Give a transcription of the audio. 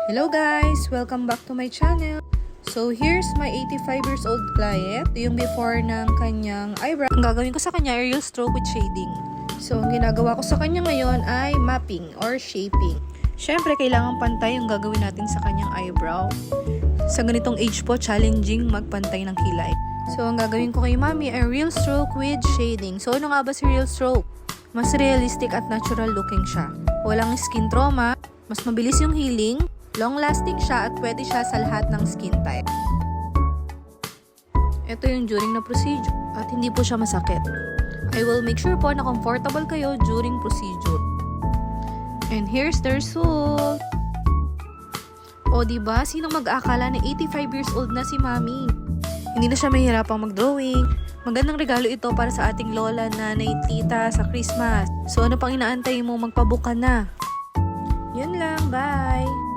Hello guys! Welcome back to my channel. So here's my 85 years old client. Ito yung before ng kanyang eyebrow. Ang gagawin ko sa kanya ay real stroke with shading. So ang ginagawa ko sa kanya ngayon ay mapping or shaping. Syempre kailangan pantay yung gagawin natin sa kanyang eyebrow. Sa ganitong age po, challenging magpantay ng kilay. So ang gagawin ko kay mami ay real stroke with shading. So ano nga ba si real stroke? Mas realistic at natural looking siya. Walang skin trauma, mas mabilis yung healing, long-lasting siya at pwede siya sa lahat ng skin type. Ito yung during na procedure at hindi po siya masakit. I will make sure po na comfortable kayo during procedure. And here's the result. O diba, sinong mag-aakala na 85 years old na si mami? Hindi na siya mahirapang mag-drawing. Magandang regalo ito para sa ating lola, nanay, tita sa Christmas. So ano pang inaantay mo, magpabook ka na. Yun lang, bye!